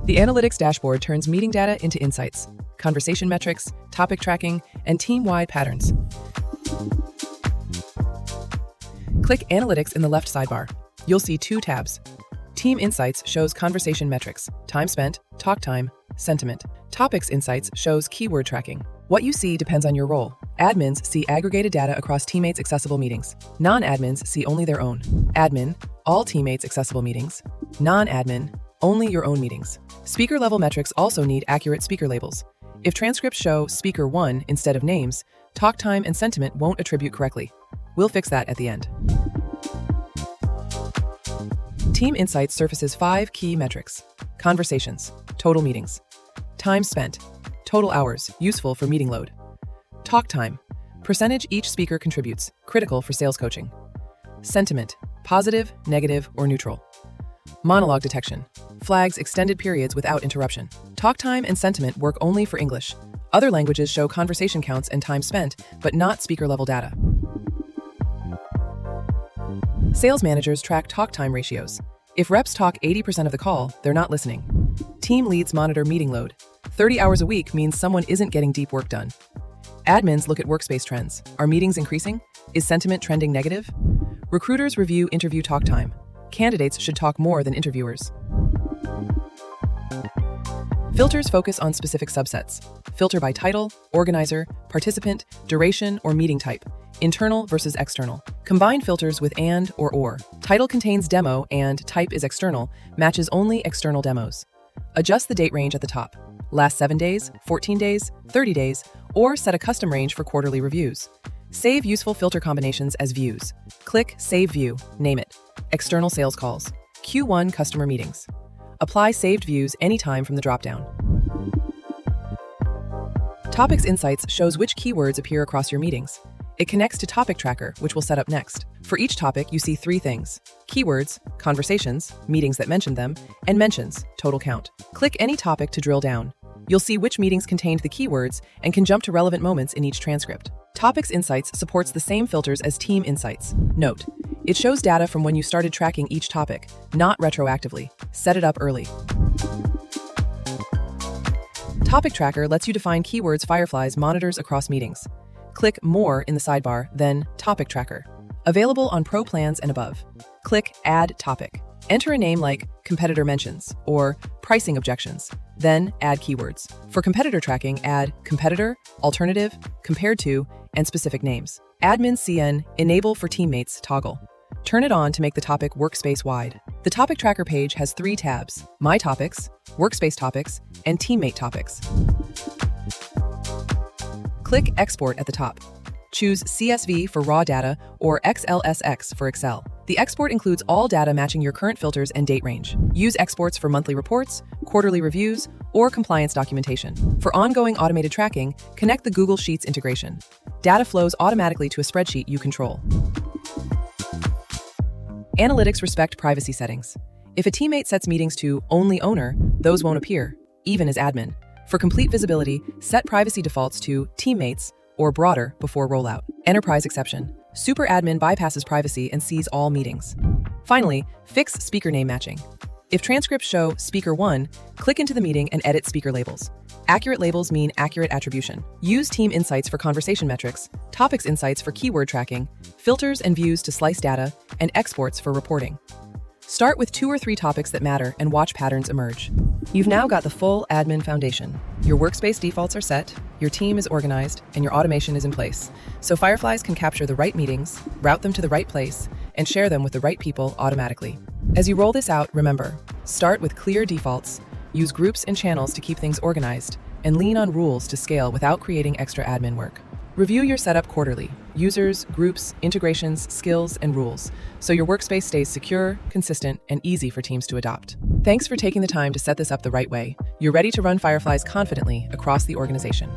The Analytics dashboard turns meeting data into insights, conversation metrics, topic tracking, and team-wide patterns. Click Analytics in the left sidebar. You'll see two tabs. Team Insights shows conversation metrics, time spent, talk time, sentiment. Topics Insights shows keyword tracking. What you see depends on your role. Admins see aggregated data across teammates' accessible meetings. Non-admins see only their own. Admin, all teammates' accessible meetings. Non-admin, only your own meetings. Speaker-level metrics also need accurate speaker labels. If transcripts show Speaker 1 instead of names, talk time and sentiment won't attribute correctly. We'll fix that at the end. Team Insights surfaces 5 key metrics. Conversations, total meetings. Time spent, total hours, useful for meeting load. Talk time, percentage each speaker contributes, critical for sales coaching. Sentiment, positive, negative, or neutral. Monologue detection, flags extended periods without interruption. Talk time and sentiment work only for English. Other languages show conversation counts and time spent, but not speaker-level data. Sales managers track talk time ratios. If reps talk 80% of the call, they're not listening. Team leads monitor meeting load. 30 hours a week means someone isn't getting deep work done. Admins look at workspace trends. Are meetings increasing? Is sentiment trending negative? Recruiters review interview talk time. Candidates should talk more than interviewers. Filters focus on specific subsets. Filter by title, organizer, participant, duration, or meeting type. Internal versus external. Combine filters with and or. Title contains demo and type is external, matches only external demos. Adjust the date range at the top. Last 7 days, 14 days, 30 days, or set a custom range for quarterly reviews. Save useful filter combinations as views. Click Save View, name it. External sales calls. Q1 customer meetings. Apply saved views anytime from the dropdown. Topics Insights shows which keywords appear across your meetings. It connects to Topic Tracker, which we'll set up next. For each topic, you see 3 things: keywords, conversations, meetings that mentioned them, and mentions, total count. Click any topic to drill down. You'll see which meetings contained the keywords and can jump to relevant moments in each transcript. Topics Insights supports the same filters as Team Insights. Note, it shows data from when you started tracking each topic, not retroactively. Set it up early. Topic Tracker lets you define keywords Fireflies monitors across meetings. Click More in the sidebar, then Topic Tracker. Available on Pro plans and above. Click Add Topic. Enter a name like Competitor Mentions or Pricing Objections, then add keywords. For competitor tracking, add competitor, alternative, compared to, and specific names. Admin CN Enable for Teammates toggle. Turn it on to make the topic workspace-wide. The Topic Tracker page has 3 tabs: My Topics, Workspace Topics, and Teammate Topics. Click Export at the top. Choose CSV for raw data or XLSX for Excel. The export includes all data matching your current filters and date range. Use exports for monthly reports, quarterly reviews, or compliance documentation. For ongoing automated tracking, connect the Google Sheets integration. Data flows automatically to a spreadsheet you control. Analytics respect privacy settings. If a teammate sets meetings to Only Owner, those won't appear, even as admin. For complete visibility, set privacy defaults to Teammates or Broader before rollout. Enterprise exception. Super admin bypasses privacy and sees all meetings. Finally, fix speaker name matching. If transcripts show Speaker 1, click into the meeting and edit speaker labels. Accurate labels mean accurate attribution. Use Team Insights for conversation metrics, Topics Insights for keyword tracking, filters and views to slice data, and exports for reporting. Start with 2 or 3 topics that matter and watch patterns emerge. You've now got the full admin foundation. Your workspace defaults are set, your team is organized, and your automation is in place. So Fireflies can capture the right meetings, route them to the right place, and share them with the right people automatically. As you roll this out, remember, start with clear defaults, use groups and channels to keep things organized, and lean on rules to scale without creating extra admin work. Review your setup quarterly: users, groups, integrations, skills, and rules, so your workspace stays secure, consistent, and easy for teams to adopt. Thanks for taking the time to set this up the right way. You're ready to run Fireflies confidently across the organization.